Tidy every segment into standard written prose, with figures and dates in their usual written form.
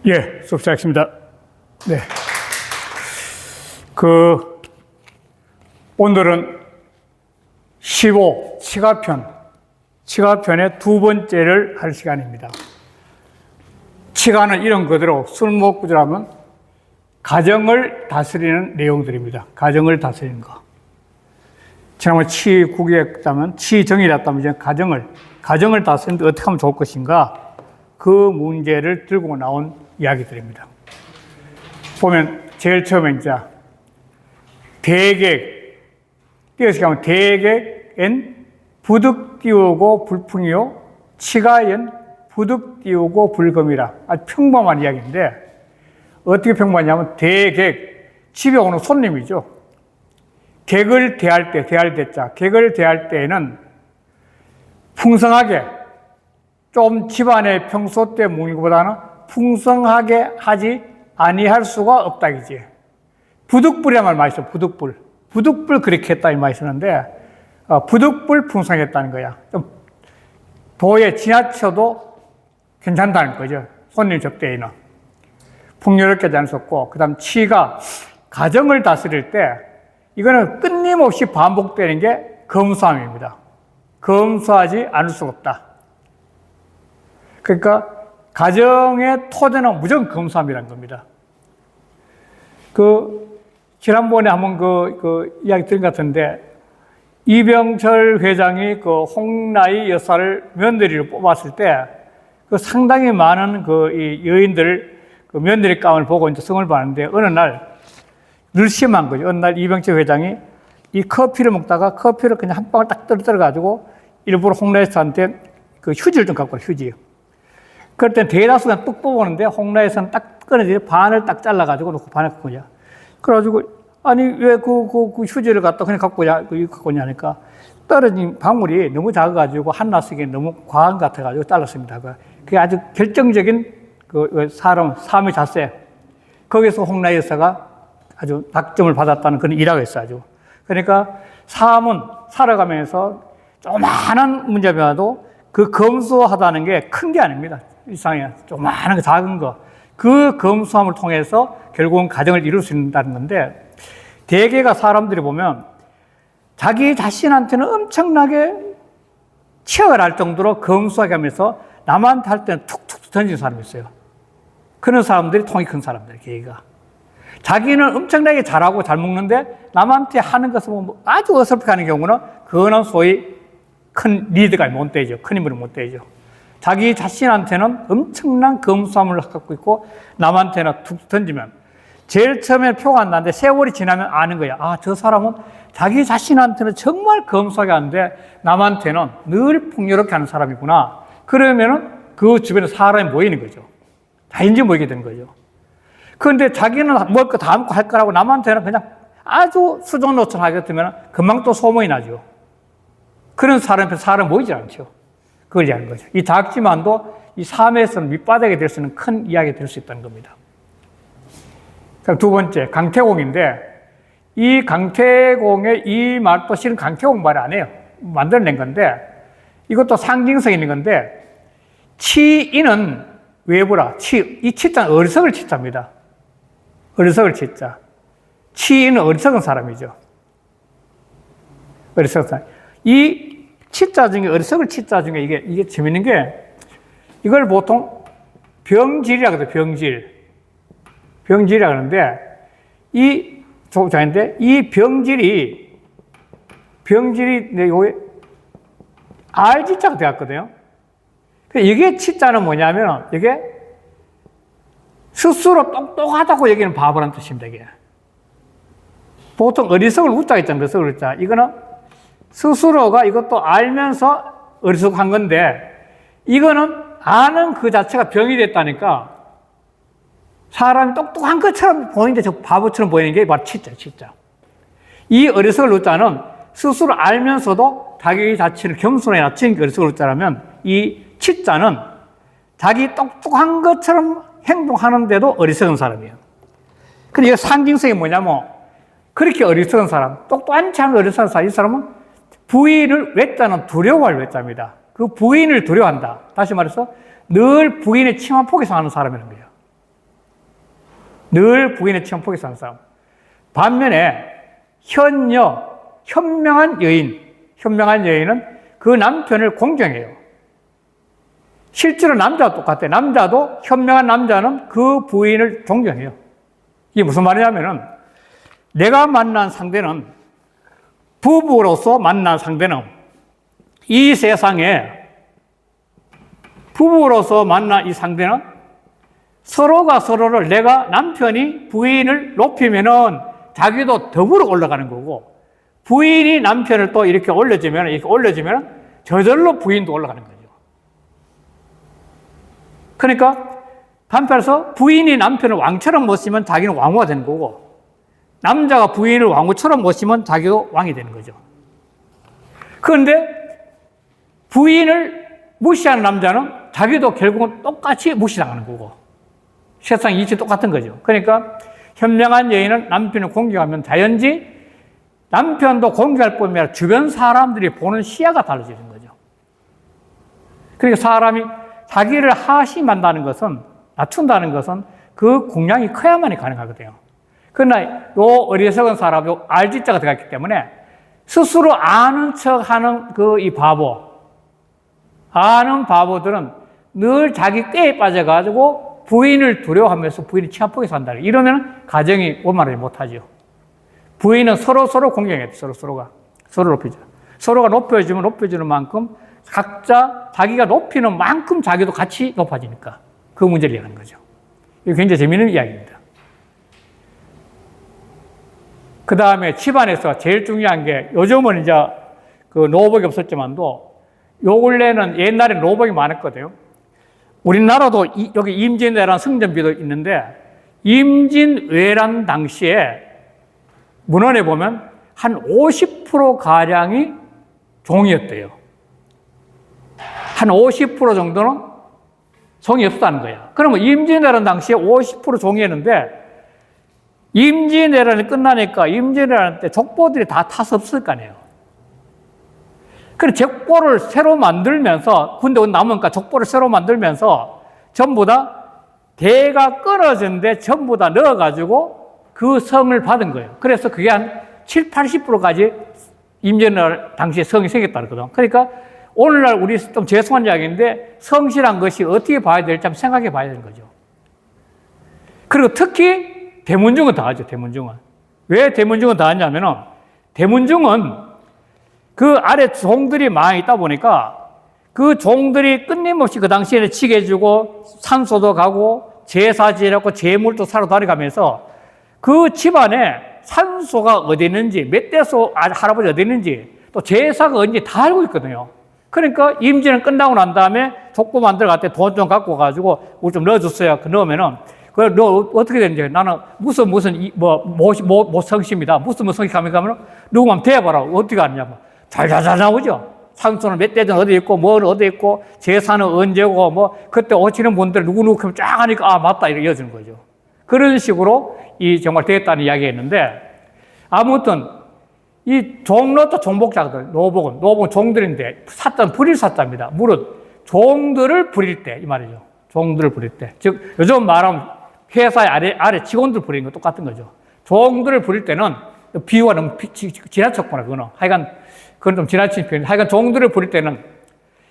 예, 수업 시작하겠습니다. 네. 오늘은 15, 치가편의 두 번째를 할 시간입니다. 치가는 이런 그대로 술목구절하면 가정을 다스리는 내용들입니다. 가정을 다스리는 거. 지난번에 치국이었다면, 치정이었다면 이제 가정을 다스리는데 어떻게 하면 좋을 것인가? 그 문제를 들고 나온 이야기들입니다. 보면 제일 처음에 이제 대객, 띄어서 가면 대객엔 부득 띄우고 불풍이요, 치가엔 부득 띄우고 불금이라. 아주 평범한 이야기인데 어떻게 평범하냐면 대객, 집에 오는 손님이죠. 객을 대할 때, 객을 대할 때에는 풍성하게, 좀 집안의 평소 때 문구보다는 풍성하게 하지 아니할 수가 없다 이지. 부득불이란 말 많이 써. 부득불 그렇게 했다 이 말이 쓰는데 부득불 풍성했다는 거야. 좀 도에 지나쳐도 괜찮다는 거죠. 손님 접대에는 풍요롭게 하지 않았었고, 그 다음 치가 가정을 다스릴 때 이거는 끊임없이 반복되는 게 검소함입니다. 검소하지 않을 수가 없다. 그러니까 가정의 토대는 무조건 검소함이라는 겁니다. 지난번에 한번 이야기 들은 것 같은데, 이병철 회장이 홍라희 여사를 며느리로 뽑았을 때, 상당히 많은 이 여인들, 며느리 가운을 보고 이제 성을 봤는데, 어느 날, 늘 심한 거죠. 어느 날 이병철 회장이 이 커피를 먹다가 커피를 그냥 한 방울 딱 떨어가지고, 일부러 홍라희 여사한테 휴지를 좀 갖고 와, 휴지. 그럴 때 대다수가 뚝 뽑았는데 홍라에서는 딱 꺼내지 반을 딱 잘라가지고 놓고 반을 갖고 오냐. 그래가지고 아니 왜 휴지를 갖다 그냥 갖고 오냐 하니까 떨어진 방울이 너무 작아가지고 한나 쓰기엔 너무 과한 것 같아가지고 잘랐습니다. 그게 아주 결정적인 삶의 자세. 거기서 홍라 여사가 아주 낙점을 받았다는 그런 일화가 있어요. 아주. 그러니까 삶은 살아가면서 조그마한 문제라도 검소하다는 게 큰 게 아닙니다. 일상에 조그마한 거, 작은 거. 그 검소함을 통해서 결국은 가정을 이룰 수 있다는 건데, 대개가 사람들이 보면 자기 자신한테는 엄청나게 치열을 할 정도로 검소하게 하면서 남한테 할 때는 툭툭 던지는 사람이 있어요. 그런 사람들이 통이 큰 사람들, 계기가. 자기는 엄청나게 잘하고 잘 먹는데 남한테 하는 것을 아주 어설프게 하는 경우는 그거는 소위 큰 리더가 못 되죠. 큰 인물이 못 되죠. 자기 자신한테는 엄청난 검소함을 갖고 있고 남한테는 툭 던지면 제일 처음에 표가 안 나는데 세월이 지나면 아는 거야. 아, 저 사람은 자기 자신한테는 정말 검소하게 하는데 남한테는 늘 풍요롭게 하는 사람이구나. 그러면은 그 주변에 사람이 모이는 거죠. 다인지 모이게 되는 거죠. 그런데 자기는 먹을 거 다 먹고 할 거라고 남한테는 그냥 아주 수종노처럼 하게 되면 금방 또 소문이 나죠. 그런 사람 앞에 사람 모이지 않죠. 그걸 이야기하는 거죠. 이 작지만도 이 삶에서는 밑바닥이 될 수 있는 큰 이야기가 될 수 있다는 겁니다. 그럼 두 번째, 강태공인데, 이 강태공의 이 말도 실은 강태공 말이 아니에요. 만들어낸 건데, 이것도 상징성 있는 건데, 치인은 외부라, 이 치자는 어리석을 치자입니다. 어리석을 치자. 치인은 어리석은 사람이죠. 어리석은 사람. 이 치자 중에, 어리석을 치자 중에 이게 재밌는 게, 이걸 보통 병질이라고 해요, 병질이라고 하는데, 이 병질이 여기 R지자가 되었거든요. 이게 치자는 뭐냐면, 이게 스스로 똑똑하다고 얘기하는 바보라는 뜻입니다, 이게. 보통 어리석을 우자가 있잖아요, 어리석을 우자. 이거는 스스로가 이것도 알면서 어리석한 건데, 이거는 아는 그 자체가 병이 됐다니까, 사람이 똑똑한 것처럼 보이는데 저 바보처럼 보이는 게 바로 치자예요, 치자. 이 어리석을 우자는 스스로 알면서도 자기 자체를 겸손에 낮춘 게 어리석을 우자라면, 이 치자는 자기 똑똑한 것처럼 행동하는데도 어리석은 사람이에요. 근데 이 상징성이 뭐냐면, 그렇게 어리석은 사람, 똑똑하지 않은 어리석은 사람, 이 사람은 부인을 외자는 두려워할 외자입니다. 그 부인을 두려워한다. 다시 말해서 늘 부인의 치마 폭에서 하는 사람이라는 거예요. 늘 부인의 취향폭에 사는 사람. 반면에 현명한 여인은 그 남편을 공경해요. 실제로 남자와 똑같아요. 남자도, 현명한 남자는 그 부인을 존경해요. 이게 무슨 말이냐면은, 내가 만난 상대는, 부부로서 만난 상대는, 이 세상에 부부로서 만난 이 상대는 서로가 서로를, 내가 남편이 부인을 높이면은 자기도 더불어 올라가는 거고, 부인이 남편을 또 이렇게 올려주면 저절로 부인도 올라가는 거죠. 그러니까 반대해서 부인이 남편을 왕처럼 모시면 자기는 왕후가 되는 거고, 남자가 부인을 왕후처럼 모시면 자기도 왕이 되는 거죠. 그런데 부인을 무시하는 남자는 자기도 결국은 똑같이 무시당하는 거고, 세상 이치 똑같은 거죠. 그러니까 현명한 여인은 남편을 공경하면 자연지 남편도 공경할 뿐만 아니라 주변 사람들이 보는 시야가 달라지는 거죠. 그러니까 사람이 자기를 하심한다는 것은, 낮춘다는 것은 그 공량이 커야만이 가능하거든요. 그러나 요 어리석은 사람, 요 알지자가 들어갔기 때문에 스스로 아는 척 하는 이 아는 바보들은 늘 자기 꾀에 빠져가지고 부인을 두려워하면서 부인이 취한폭에 산다. 이러면 가정이 원만하지 못하죠. 부인은 서로 공경해야 돼. 서로가 높이죠. 서로가 높여주는 만큼 각자 자기가 높이는 만큼 자기도 같이 높아지니까 그 문제를 얘기하는 거죠. 이거 굉장히 재미있는 이야기입니다. 그 다음에 집안에서 제일 중요한 게, 요즘은 이제 그 노복이 없었지만도 요 근래는 옛날에 노복이 많았거든요. 우리나라도 여기 임진왜란 승전비도 있는데, 임진왜란 당시에 문헌에 보면 한 50%가량이 종이었대요. 한 50% 정도는 종이 없었다는 거야. 그러면 임진왜란 당시에 50% 종이었는데, 임진왜란이 끝나니까 임진왜란 때 족보들이 다 타서 없을 거 아니에요. 그래서 족보를 새로 만들면서, 군대 남으니까 족보를 새로 만들면서 전부 다 대가 끊어진데 전부 다 넣어가지고 그 성을 받은 거예요. 그래서 그게 한 7, 80%까지 임진왜란 당시에 성이 생겼다는 거거든. 그러니까 오늘날 우리 좀 죄송한 이야기인데, 성실한 것이 어떻게 봐야 될지 한번 생각해 봐야 되는 거죠. 그리고 특히 대문중은 다 하죠, 대문중은. 왜 대문중은 다 하냐면은, 대문중은 그 아래 종들이 많이 있다 보니까 그 종들이 끊임없이 그 당시에는 치게 해주고 산소도 가고 제사 지내고 재물도 사러 다니가면서 그 집안에 산소가 어디 있는지, 멧돼소 할아버지 어디 있는지, 또 제사가 어딘지 다 알고 있거든요. 그러니까 임진을 끝나고 난 다음에 족보 만들어 갔더니 돈 좀 갖고 가지고 우리 좀 넣어줬어요. 그 넣으면은, 그래, 너 어떻게 되는지, 나는 무슨 성씨입니다. 무슨 성씨 가면 누구 한번 대봐라. 어떻게 아느냐고. 잘 나오죠. 산소는 멧돼지는 어디 있고, 뭐는 어디 있고, 제사는 언제고, 뭐, 그때 오시는 분들 누구누구 하면 쫙 하니까, 아, 맞다. 이렇게 이어지는 거죠. 그런 식으로 정말 되겠다는 이야기가 있는데, 아무튼, 이 종로도 종복자들, 노복은 종들인데, 사자는 부릴 사자입니다. 무릇, 종들을 부릴 때, 이 말이죠. 종들을 부릴 때. 즉, 요즘 말하면 회사의 아래 직원들 부리는 거 똑같은 거죠. 종들을 부릴 때는, 비유가 너무 지나쳤구나, 그거는. 하여간, 그건 좀 지나친 표현인데, 하여간 종들을 부릴 때는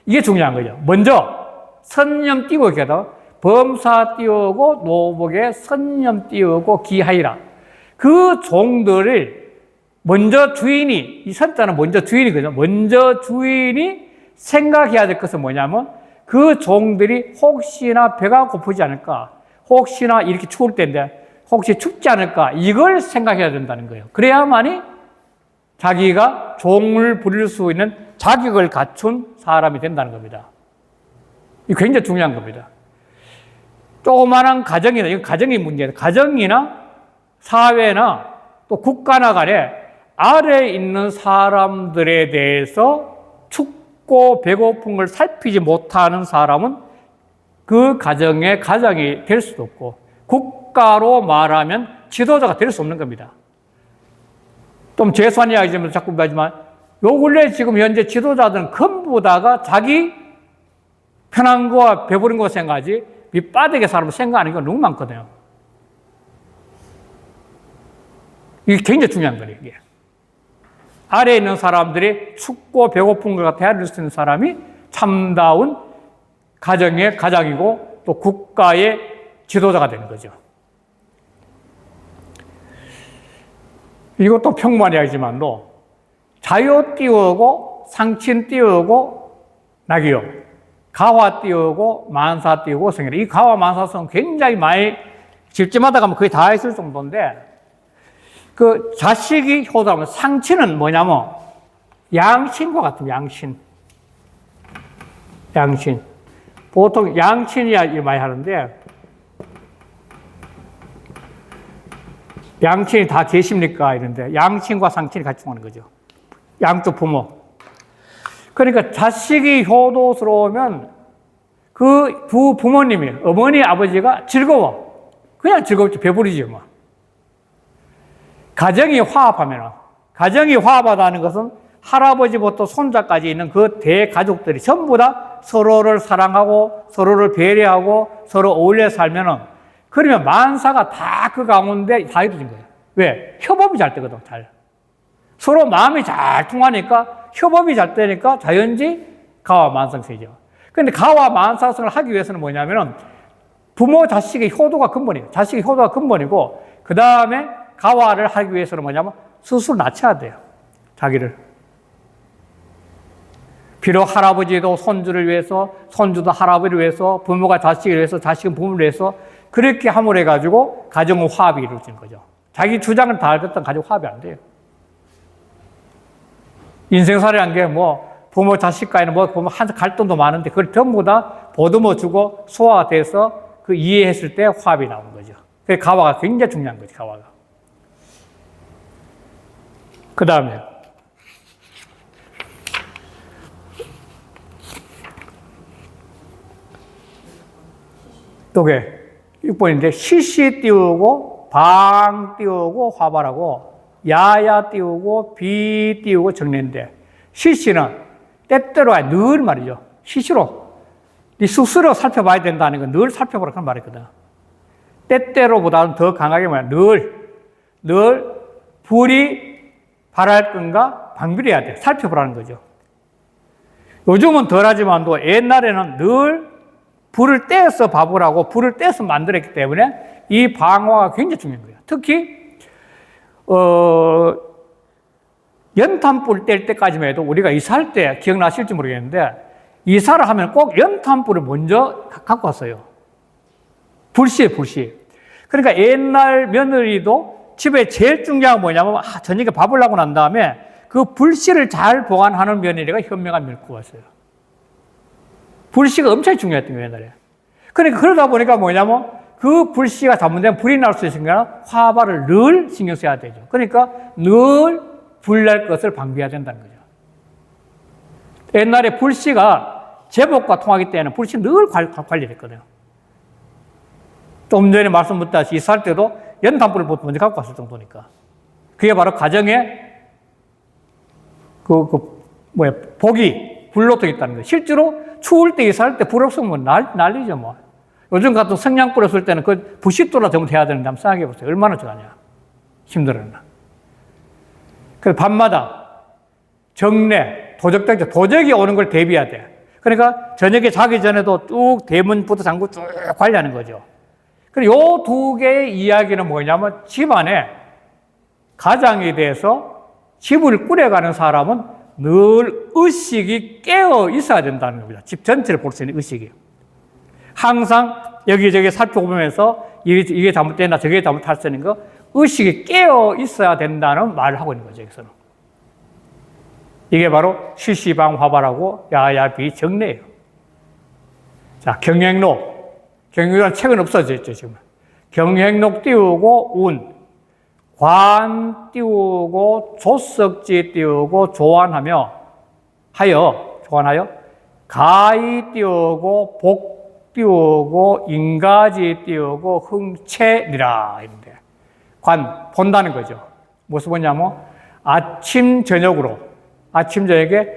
이게 중요한 거죠. 먼저, 선념 띄우고 계다 범사 띄우고, 노복에 선념 띄우고, 기하이라. 그 종들을 먼저 주인이, 이 선자는 먼저 주인이거든요. 먼저 주인이 생각해야 될 것은 뭐냐면, 그 종들이 혹시나 배가 고프지 않을까, 혹시나 이렇게 추울 때인데 혹시 춥지 않을까, 이걸 생각해야 된다는 거예요. 그래야만이 자기가 종을 부릴 수 있는 자격을 갖춘 사람이 된다는 겁니다. 이게 굉장히 중요한 겁니다. 조그마한 가정이나, 이건 가정의 문제예요. 가정이나 사회나 또 국가나 간에 아래에 있는 사람들에 대해서 춥고 배고픈 걸 살피지 못하는 사람은 그 가정의 가장이 될 수도 없고, 국가로 말하면 지도자가 될 수 없는 겁니다. 좀 죄송한 이야기지만 자꾸 말하지만, 요 근래 지금 현재 지도자들은 전부 다가 자기 편한 거와 배부른 거 생각하지, 밑바닥의 사람을 생각하는 게 너무 많거든요. 이게 굉장히 중요한 거예요, 이게. 아래에 있는 사람들이 춥고 배고픈 것 같아 해줄 수 있는 사람이 참다운 가정의 가장이고 또 국가의 지도자가 되는 거죠. 이것도 평범한 이야기지만도 자유 띄우고 상친 띄우고 낙이요. 가화 띄우고 만사 띄우고 성이라. 이 가화 만사성 굉장히 많이 집집마다 가면 거의 다 있을 정도인데 그 자식이 효도하면 상친은 뭐냐면 양친과 같은 양친. 양친. 보통 양친이야 많이 하는데 양친이 다 계십니까? 이런데 양친과 상친이 같이 통하는 거죠. 양쪽 부모. 그러니까 자식이 효도스러우면 그 두 부모님이 어머니 아버지가 즐거워. 그냥 즐겁지 배부르지 뭐. 가정이 화합하면 가정이 화합하다는 것은 할아버지부터 손자까지 있는 그 대가족들이 전부 다 서로를 사랑하고 서로를 배려하고 서로 어울려 살면은 그러면 만사가 다 그 가운데 다 이루어진 거예요. 왜? 협업이 잘 되거든, 잘. 서로 마음이 잘 통하니까 협업이 잘 되니까 자연지 가와 만상세죠. 그런데 가와 만사성을 하기 위해서는 뭐냐면은 부모 자식의 효도가 근본이에요. 자식의 효도가 근본이고 그 다음에 가와를 하기 위해서는 뭐냐면 스스로 낮춰야 돼요. 자기를. 비록 할아버지도 손주를 위해서, 손주도 할아버지를 위해서, 부모가 자식을 위해서, 자식은 부모를 위해서 그렇게 함으로 해가지고 가정의 화합이 이루어지는 거죠. 자기 주장을 다 알겠다면 가정 화합이 안 돼요. 인생살이란 게 뭐 부모 자식 간에는 뭐 보면 한 갈등도 많은데 그걸 전부 다 보듬어 주고 소화돼서 그 이해했을 때 화합이 나오는 거죠. 그래서 가와가 굉장히 중요한 거죠, 가와가. 그 다음에 요게 6번인데 시시 띄우고 방 띄우고 화발하고 야야 띄우고 비 띄우고 정리인데 시시는 때때로 늘 말이죠. 시시로 네 스스로 살펴봐야 된다는 건 늘 살펴보라 그런 말이거든. 때때로보다는 더 강하게 말해. 늘 불이 발할 건가 방비해야 돼. 살펴보라는 거죠. 요즘은 덜하지만도 옛날에는 늘 불을 떼서 밥을 하고 불을 떼서 만들었기 때문에 이 방화가 굉장히 중요한 거예요. 특히 연탄불 뗄 때까지만 해도 우리가 이사할 때 기억나실지 모르겠는데 이사를 하면 꼭 연탄불을 먼저 갖고 왔어요. 불씨. 그러니까 옛날 며느리도 집에 제일 중요한 건 뭐냐면 저녁에 밥을 하고 난 다음에 그 불씨를 잘 보관하는 며느리가 현명한 밀구였어요. 불씨가 엄청 중요했던 거예요, 옛날에. 그러니까 그러다 보니까 뭐냐면 그 불씨가 잘못되면 불이 날 수 있으니까 화발을 늘 신경 써야 되죠. 그러니까 늘 불날 것을 방비해야 된다는 거죠. 옛날에 불씨가 제복과 통하기 때문에 불씨 늘 관리했거든요. 좀 전에 말씀드렸다시피 이사할 때도 연탄불을 먼저 갖고 왔을 정도니까. 그게 바로 가정에 복이 불로도 있다는 거예요. 실제로 추울 때 이사할 때 불 없으면 난리죠, 뭐. 요즘 같은 성냥불 없을 때는 그 부싯돌로 정도 해야 되는데 한번 생각해 보세요. 얼마나 좋아하냐. 힘들었나. 그래서 밤마다 정례, 도적이 오는 걸 대비해야 돼. 그러니까 저녁에 자기 전에도 쭉 대문부터 잠그고 쭉 관리하는 거죠. 그리고 요 두 개의 이야기는 뭐냐면 집안에 가장에 대해서 집을 꾸려가는 사람은 늘 의식이 깨어 있어야 된다는 겁니다. 집 전체를 볼 수 있는 의식이. 항상 여기저기 살펴보면서 이게 잘못됐나 저게 잘못됐는 거 의식이 깨어 있어야 된다는 말을 하고 있는 거죠. 여기서는. 이게 바로 시시방화발하고 야야비 정례예요. 자, 경행록. 경행록은 책은 없어졌죠, 지금. 경행록 띄우고 운. 관 띄우고 조석지 띄우고 조안하여 가이 띄우고 복 띄우고 인가지 띄우고 흥채니라 이런데 관 본다는 거죠. 무슨 보냐면 아침 저녁에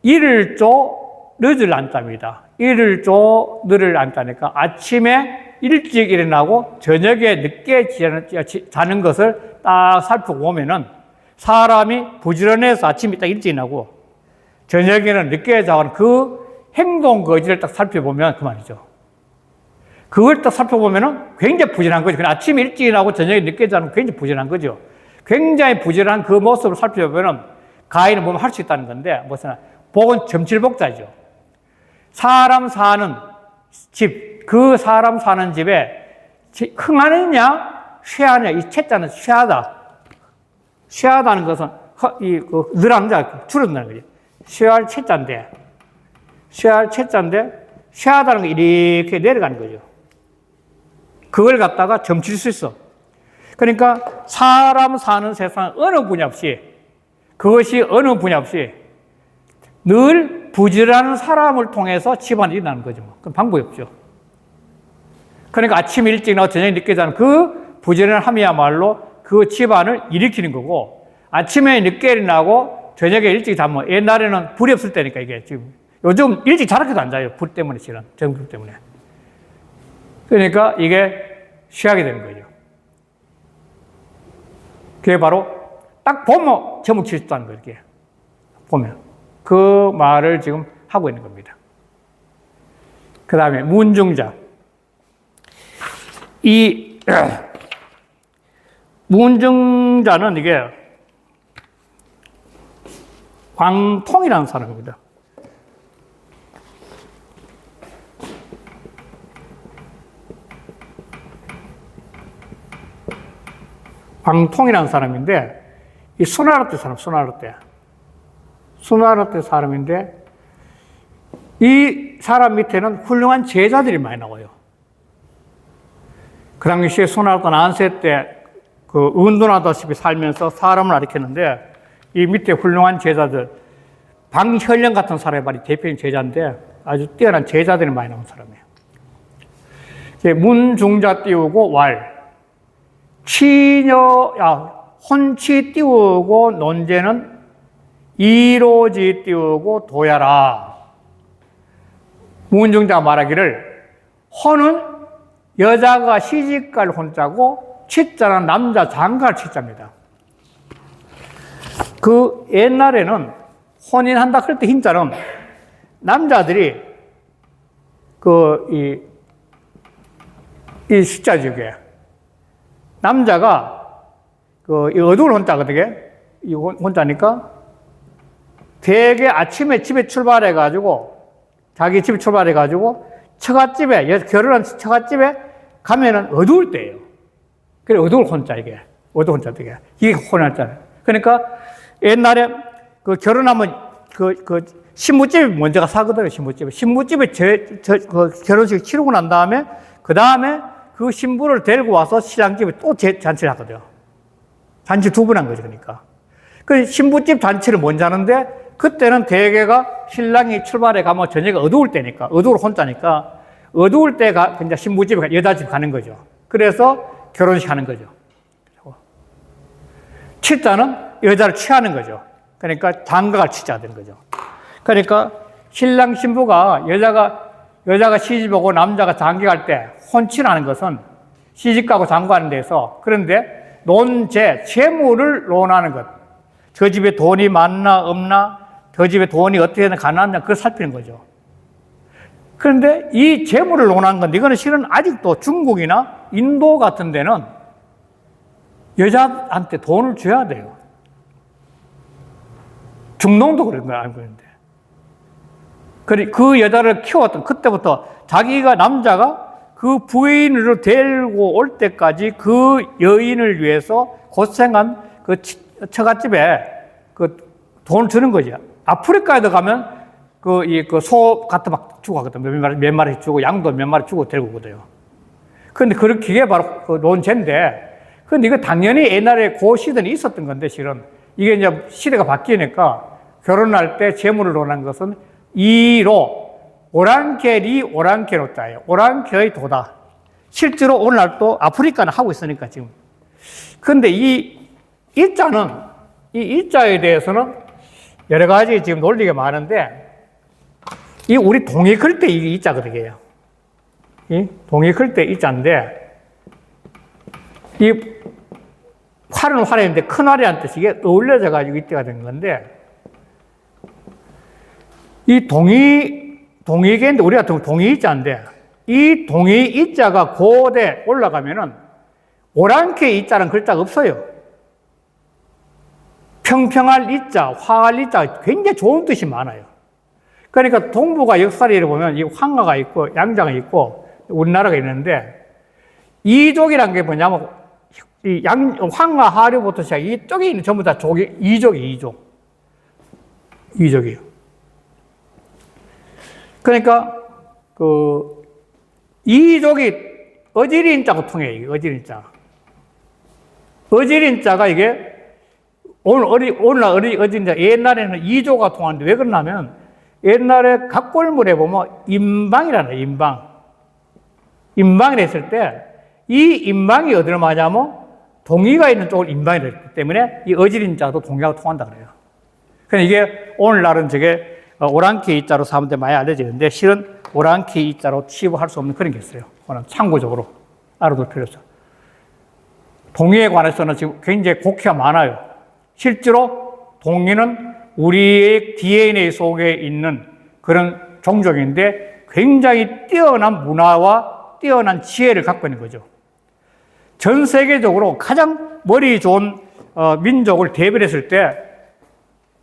이를 쪼 늦을 안답니다. 이를 쪼 늦을 안다니까 아침에 일찍 일어나고 저녁에 늦게 자는 것을 딱 살펴보면은 사람이 부지런해서 아침에 딱 일찍 일어나고 저녁에는 늦게 자는 그 행동 거지를 딱 살펴보면 그 말이죠. 그걸 딱 살펴보면은 굉장히 부지런한 거죠. 그냥 아침에 일찍 일어나고 저녁에 늦게 자는 굉장히 부지런한 거죠. 굉장히 부지런한 그 모습을 살펴보면은 가인은 보면 할 수 있다는 건데 무슨 복은 점칠복자죠. 사람 사는 집, 그 사람 사는 집에 흥하느냐 쇠하느냐, 이 채자는 쇠하다. 쇠하다는 것은 늘어나는 자 줄어든다는 거지. 쇠할 채자인데 쇠하다는 게 이렇게 내려가는 거죠. 그걸 갖다가 점칠 수 있어. 그러니까 사람 사는 세상 어느 분야 없이, 그것이 어느 분야 없이 늘 부지런한 사람을 통해서 집안이 일어나는 거죠. 그건 방법이 없죠. 그러니까 아침 일찍 나와 저녁 늦게 자는 그 부지런함이야말로 그 집안을 일으키는 거고, 아침에 늦게 일어나고 저녁에 일찍 자면, 옛날에는 불이 없을 때니까 이게 지금, 요즘 일찍 저렇게도 안 자요. 불 때문에, 실은. 전기 때문에. 그러니까 이게 쉬하게 되는 거죠. 그게 바로 딱 보면 제목칠 수 있다는 거예요. 이렇게 보면. 그 말을 지금 하고 있는 겁니다. 그 다음에 문중자. 이 문중자는 이게 광통이라는 사람입니다. 광통이라는 사람인데, 이 수나라떼 사람, 수나라떼 사람인데, 이 사람 밑에는 훌륭한 제자들이 많이 나와요. 그 당시에 수나라떼는 안세 때 그 은둔하다시피 살면서 사람을 가르쳤는데, 이 밑에 훌륭한 제자들, 방현령 같은 사람이 바로 대표적인 제자인데, 아주 뛰어난 제자들이 많이 나온 사람이에요. 문중자 띄우고 왈. 혼치 띄우고 논제는 이로지 띄우고 도야라. 문중자가 말하기를, 혼은 여자가 시집갈 혼자고 치자는 남자 장가갈 치자입니다. 그 옛날에는 혼인한다 그럴 때 hin자는 남자들이 이 숫자죠, 이게. 남자가 어두울 혼자거든요. 이 혼자니까 되게 아침에 집에 출발해가지고, 자기 집에 출발해가지고 처갓집에, 결혼한 처갓집에 가면은 어두울 때예요. 그래, 어두울 혼자, 이게. 어두울 혼자, 이게 혼날잖아요. 그러니까 옛날에 결혼하면 신부집에 먼저 사거든요, 신부집에 결혼식 치르고 난 다음에, 그 다음에 그 신부를 데리고 와서 신랑집에 또 잔치를 하거든요. 잔치 두 번 한 거죠, 그러니까. 그 신부집 잔치를 먼저 하는데, 그때는 대개가 신랑이 출발해 가면 저녁에 어두울 때니까, 어두울 혼자니까, 어두울 때가 이제 신부집에, 여자집 가는 거죠. 그래서 결혼식 하는 거죠. 치자는 여자를 취하는 거죠. 그러니까 장가갈 치자가 되는 거죠. 그러니까 신랑 신부가 여자가 시집 오고 남자가 장가갈 때 혼치라는 것은 시집 가고 장가하는 데서, 그런데 재물을 논하는 것. 저 집에 돈이 많나 없나, 저 집에 돈이 어떻게 가능하냐, 그걸 살피는 거죠. 그런데 이 재물을 논하는 건데, 이거는 실은 아직도 중국이나 인도 같은 데는 여자한테 돈을 줘야 돼요. 중동도 그런 걸 알고 있는데. 그 여자를 키웠던 그때부터 남자가 그 부인을 데리고 올 때까지 그 여인을 위해서 고생한 그 처갓집에 돈을 주는 거죠. 아프리카에도 가면 소 같은 막 주고 하거든. 몇 마리 주고, 양도 몇 마리 주고 데리고 오거든요. 그런데 그게 바로 논제인데, 근데 이거 당연히 옛날에 그 시대는 있었던 건데, 실은. 이게 이제 시대가 바뀌니까 결혼할 때 재물을 논한 것은 이로, 오랑캐리 오랑캐로자예요. 오랑캐의 도다. 실제로 오늘날도 아프리카는 하고 있으니까 지금. 그런데 이 일자에 대해서는 여러 가지 지금 논리가 많은데, 우리 동의 그릴 때 이게 이자거든요. 이 동이 클 때 이자인데, 이 활은 활인데 큰 활이라는 뜻이 이게 어울려져 가지고 이때가 된 건데, 이 동이계인데 우리가 동이 이자인데, 이 동이 이자가 고대 올라가면은 오랑캐 이자는 글자가 없어요. 평평할 이자, 화할 이자 굉장히 좋은 뜻이 많아요. 그러니까 동북아 역사를 보면 이 황하가 있고 양자가 있고 우리나라가 있는데, 이족이라는 게 뭐냐면 이 황하 하류부터 시작 이쪽에 있는 전부 다 족이 이족이에요. 그러니까 그 이족이 어지린자고 통해요. 어지린자가 이게 오늘날 어지린자, 옛날에는 이조가 통하는데 왜 그러냐면 옛날에 각골물에 보면 임방이라는 임방이라 했을 때 이 임방이 어디로 맞냐면 동이가 있는 쪽을 임방이라 했기 때문에 이 어지린자도 동이하고 통한다 그래요. 그러니까 이게 오늘날은 저게 오랑캐 이자로 사람들 많이 알려지는데 실은 오랑캐 이자로 취급할 수 없는 그런 게 있어요. 그건 참고적으로 알아둘 필요 있어요. 동이에 관해서는 지금 굉장히 곡해가 많아요. 실제로 동이는 우리의 DNA 속에 있는 그런 종족인데 굉장히 뛰어난 문화와 뛰어난 지혜를 갖고 있는 거죠. 전 세계적으로 가장 머리 좋은 민족을 대별했을 때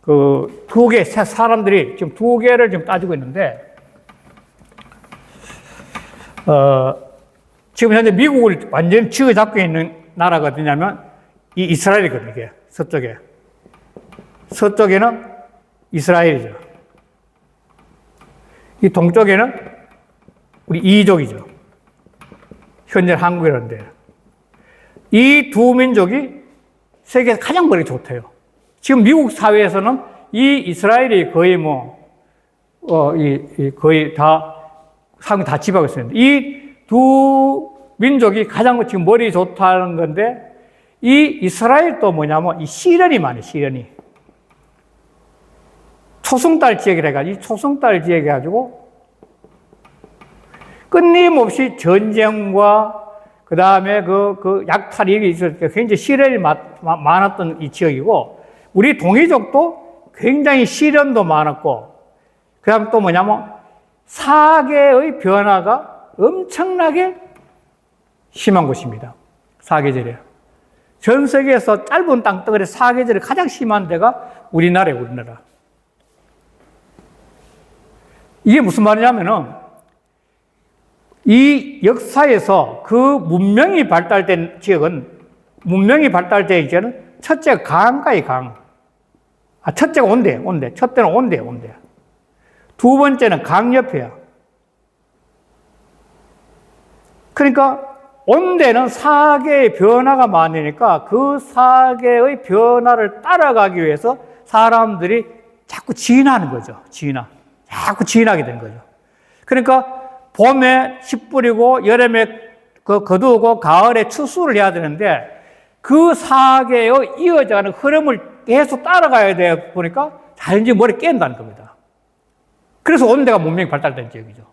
그 사람들이 지금 두 개를 지금 따지고 있는데, 지금 현재 미국을 완전히 쥐어잡고 있는 나라가 어디냐면 이 이스라엘이거든요. 이게 서쪽에는 이스라엘이죠. 이 동쪽에는 우리 이족이죠. 현재 한국이라는데 이 두 민족이 세계에서 가장 머리 좋대요. 지금 미국 사회에서는 이 이스라엘이 거의 거의 다 상위 다 지배하고 있습니다. 이 두 민족이 가장 지금 머리 좋다는 건데, 이 이스라엘도 뭐냐면 이 시련이 많아요. 초승달 지역이라 해가지고 이 초승달 지역에 가지고 끊임없이 전쟁과 그 다음에 그 약탈이 이게 있을 때 굉장히 시련이 많았던 이 지역이고, 우리 동이족도 굉장히 시련도 많았고, 그 다음에 또 뭐냐면 사계의 변화가 엄청나게 심한 곳입니다. 사계절이에요. 전 세계에서 짧은 땅덩어리 사계절이 가장 심한 데가 우리나라예요, 우리나라. 이게 무슨 말이냐면은 이 역사에서 그 문명이 발달된 지역은, 문명이 발달된 이제는 첫째가 강가의 강. 첫째가 온대. 첫째는 온대. 두 번째는 강 옆이야. 그러니까 온대는 사계의 변화가 많으니까 그 사계의 변화를 따라가기 위해서 사람들이 자꾸 진화하는 거죠. 자꾸 진화하게 되는 거죠. 그러니까 봄에 씨 뿌리고 여름에 거두고 가을에 추수를 해야 되는데 그 사계에 이어져가는 흐름을 계속 따라가야 돼 보니까 자연적인 머리 깬다는 겁니다. 그래서 온대가 문명이 발달된 지역이죠.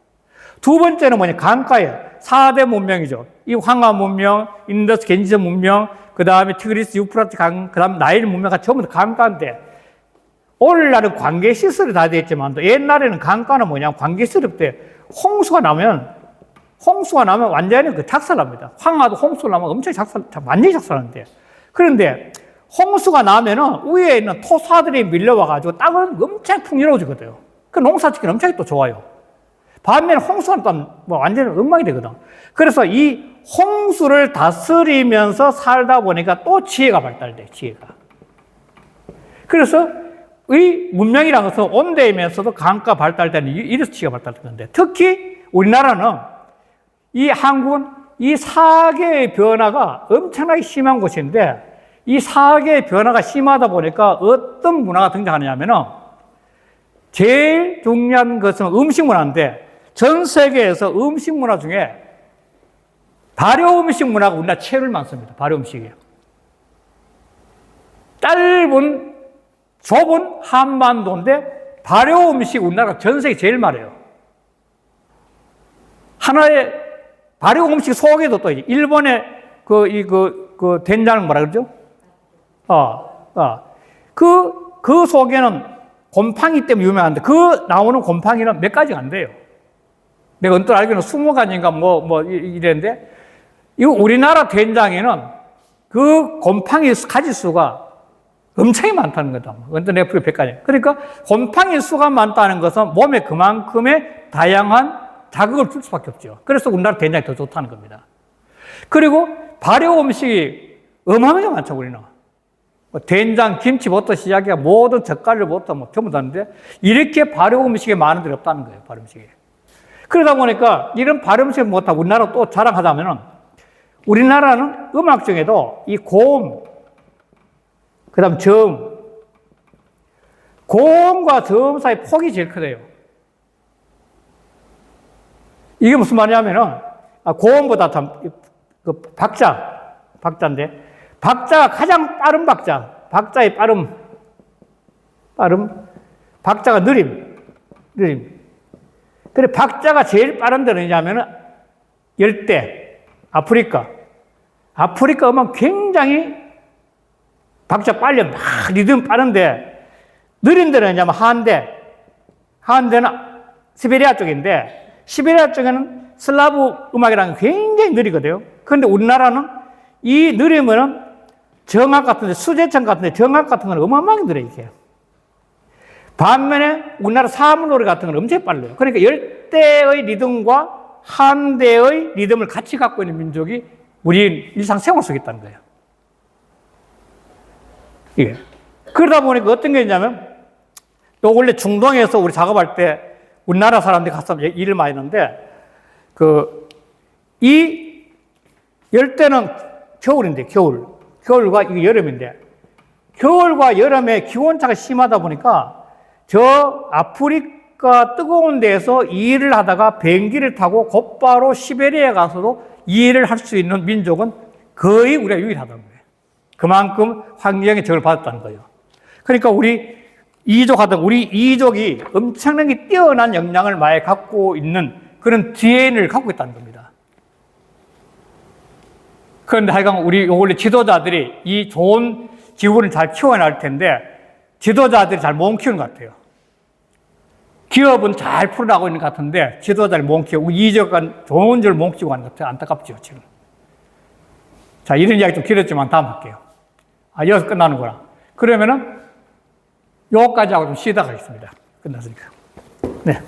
두 번째는 뭐냐, 강가에 4대 문명이죠. 이 황하 문명, 인더스 겐지스 문명, 그 다음에 티그리스 유프라트 강, 그 다음 나일 문명가 전부 다 강가인데, 오늘날은 관계 시설이 다 되어 있지만 옛날에는 강가는 뭐냐, 관계 시설 때 홍수가 나면 완전히 그 작살납니다. 황하도 홍수가 나면 엄청 완전히 작살나는데, 그런데 홍수가 나면은 위에 있는 토사들이 밀려와가지고 땅은 엄청 풍요로워지거든요. 그 농사 짓기는 엄청 또 좋아요. 반면에 홍수가 또 완전히 엉망이 되거든. 그래서 이 홍수를 다스리면서 살다 보니까 또 지혜가 발달돼, 지혜가. 그래서 이 문명이라는 것은 온대이면서도 강가 발달되는, 이래서 지혜가 발달된 건데, 특히 우리나라는, 이 한국은 이 사계의 변화가 엄청나게 심한 곳인데, 이 사계의 변화가 심하다 보니까 어떤 문화가 등장하냐면은, 제일 중요한 것은 음식 문화인데, 전 세계에서 음식 문화 중에 발효 음식 문화가 우리나라 제일 많습니다. 발효 음식이에요. 좁은 한반도인데 발효 음식 우리나라가 전 세계 제일 많아요. 하나의 발효 음식 속에도 또 일본의 그 된장은 뭐라 그러죠? 그 속에는 곰팡이 때문에 유명한데 그 나오는 곰팡이는 몇 가지가 안 돼요. 내가 언뜻 알기로는 20가지인가 뭐 이랬는데 이거 우리나라 된장에는 그 곰팡이 가지수가 엄청이 많다는 거다. 언뜻 내가 100가지. 그러니까 곰팡이 수가 많다는 것은 몸에 그만큼의 다양한 자극을 줄 수밖에 없죠. 그래서 우리나라 된장이 더 좋다는 겁니다. 그리고 발효 음식이 어마어마하게 많죠, 우리는. 된장, 김치부터 시작해 모든 젓갈부터 뭐 전부 다는데 이렇게 발효 음식에 많은 데가 없다는 거예요, 발효 음식에. 그러다 보니까 이런 발효 음식을 못하고 우리나라 또 자랑하자면은 우리나라는 음악 중에도 이 고음, 그 다음 저음, 고음과 저음 사이 폭이 제일 크대요. 이게 무슨 말이냐면은 고음보다 그 박자인데 박자가 가장 빠른 박자의 빠름, 박자가 느림. 그래, 박자가 제일 빠른 데는 뭐냐면은 열대, 아프리카 음악 굉장히 박자 빨리 막 리듬 빠른데 느린 데는 뭐냐면 한대는 시베리아 쪽인데 시베리아 쪽에는 슬라브 음악이라는 게 굉장히 느리거든요. 그런데 우리나라는 이 느리면은 정악 같은데, 수제청 같은데 정악 같은 건 어마어마하게 느려요, 이게. 반면에 우리나라 사물 노래 같은 건 엄청 빨라요. 그러니까 열대의 리듬과 한대의 리듬을 같이 갖고 있는 민족이 우리 일상생활 속에 있다는 거예요. 예. 그러다 보니까 어떤 게 있냐면, 또 원래 중동에서 우리 작업할 때 우리나라 사람들이 가서 일을 많이 했는데, 이 열대는 겨울인데, 겨울과 이게 여름인데, 겨울과 여름에 기온차가 심하다 보니까 저 아프리카 뜨거운 데에서 이 일을 하다가 비행기를 타고 곧바로 시베리아에 가서도 이 일을 할 수 있는 민족은 거의 우리가 유일하다는 거예요. 그만큼 환경에 적을 받았다는 거예요. 그러니까 우리 이족이 엄청나게 뛰어난 역량을 많이 갖고 있는 그런 DNA를 갖고 있다는 겁니다. 그런데 하여간 우리 원래 지도자들이 이 좋은 기후를 잘 키워낼 텐데 지도자들이 잘 못 키우는 것 같아요. 기업은 잘 풀어나가고 있는 것 같은데 지도자를 못 키우고 이적은 좋은 줄 못 키우고 하는 것 같아요. 안타깝죠, 지금. 자, 이런 이야기 좀 길었지만 다음 할게요. 여기서 끝나는구나. 그러면은 요거까지 하고 좀 쉬다 가겠습니다. 끝났으니까. 네.